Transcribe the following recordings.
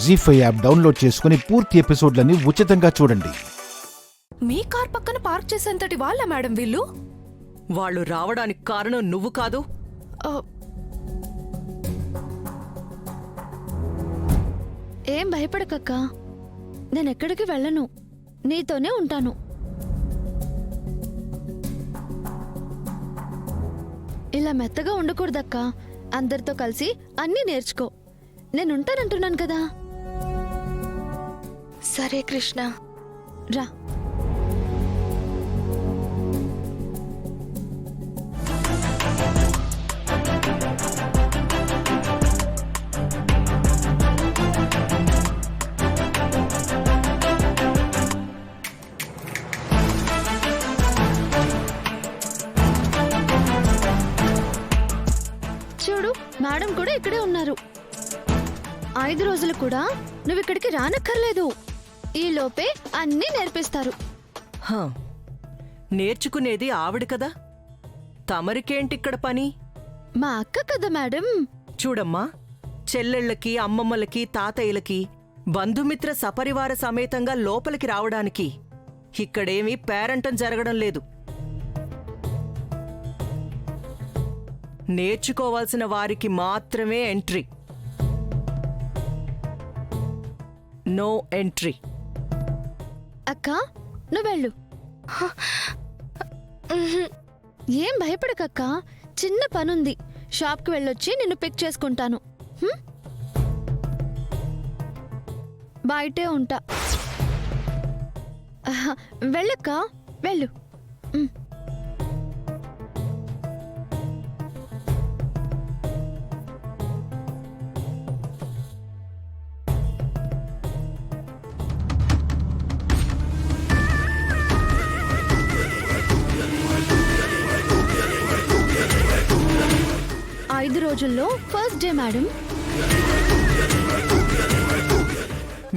జీ5 app download చేసుకుని పూర్తి ఎపిసోడ్లని ఉచితంగా చూడండి. మీ కార్ పక్కన పార్క్ చేసేంతటి వాళ్ళ మేడం వీళ్ళు? వాళ్ళు రావడానికి కారణం నువ్వు కాదు. ఏం భయపడకక్క, నేనెక్కడికి వెళ్ళను, నీతోనే ఉంటాను. ఇలా మెత్తగా ఉండకూడదక్క, అందరితో కలిసి అన్నీ నేర్చుకో. నేనుంటానంటున్నాను కదా. సరే కృష్ణ, రా. చూడు, మేడం కూడా ఇక్కడే ఉన్నారు. 5 రోజులు కూడా నువ్విక్కడికి రానక్కర్లేదు. ఈ లోపే అన్నీ నేర్పిస్తారు. హా, నేర్చుకునేది ఆవిడ కదా, తమరికేంటిక్కడ పని? మా అక్క కదా మేడం. చూడమ్మా, చెల్లెళ్ళకి, అమ్మమ్మలకి, తాతయ్యలకి, బంధుమిత్ర సపరివార సమేతంగా లోపలికి రావడానికి ఇక్కడేమీ పేరంటం జరగడం లేదు. నేర్చుకోవాల్సిన వారికి మాత్రమే ఎంట్రీ, నో ఎంట్రీ. అక్క, నువ్వెళ్ళు. ఏం భయపడకక్క, చిన్న పనుంది. షాప్కి వెళ్ళొచ్చి నిన్ను పిక్ చేసుకుంటాను. బయటే ఉంటా. వెళ్ళక్క, వెళ్ళు. 5 రోజుల్లో first day madam.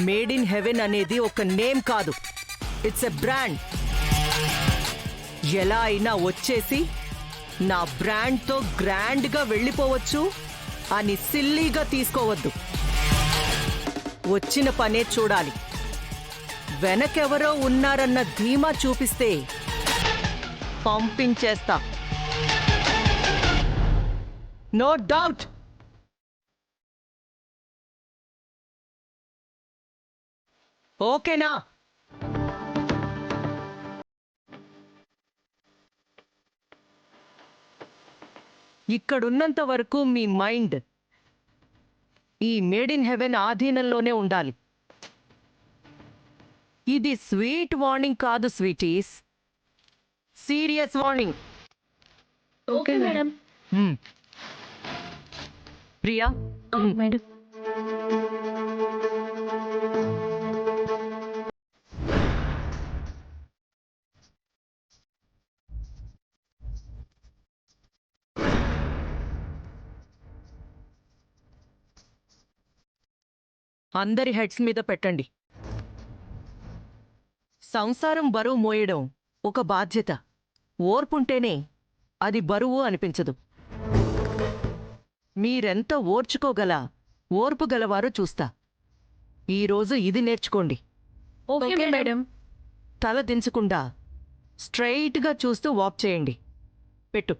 Made in heaven అనేది ఒక నేమ్ కాదు, ఇట్స్ ఎ బ్రాండ్. ఎలా అయినా వచ్చేసి నా బ్రాండ్తో గ్రాండ్గా వెళ్ళిపోవచ్చు అని సిల్లీగా తీసుకోవద్దు. వచ్చిన పనే చూడాలి. వెనకెవరో ఉన్నారన్న ధీమా చూపిస్తే పంపించేస్తా. No doubt. ఓకేనా? ఇక్కడున్నంత వరకు మీ మైండ్ ఈ మేడ్ ఇన్ హెవెన్ ఆధీనంలోనే ఉండాలి. ఇది స్వీట్ వార్నింగ్ కాదు sweeties, serious warning. Okay madam. Priya, madam. అందరి హెడ్స్ మీద పెట్టండి. సంసారం బరువు మోయడం ఒక బాధ్యత. ఓర్పుంటేనే అది బరువు అనిపించదు. మీరెంత ఓర్చుకోగల ఓర్పు గలవారో చూస్తా. ఈరోజు ఇది నేర్చుకోండి. Okay madam. తల దించకుండా స్ట్రైట్గా చూస్తూ వాక్ చేయండి. పెట్టు.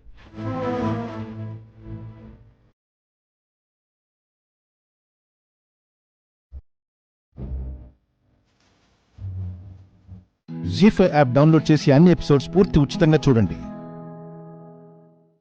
జీ5 యాప్ డౌన్లోడ్ చేసి అన్ని ఎపిసోడ్స్ పూర్తి ఉచితంగా చూడండి.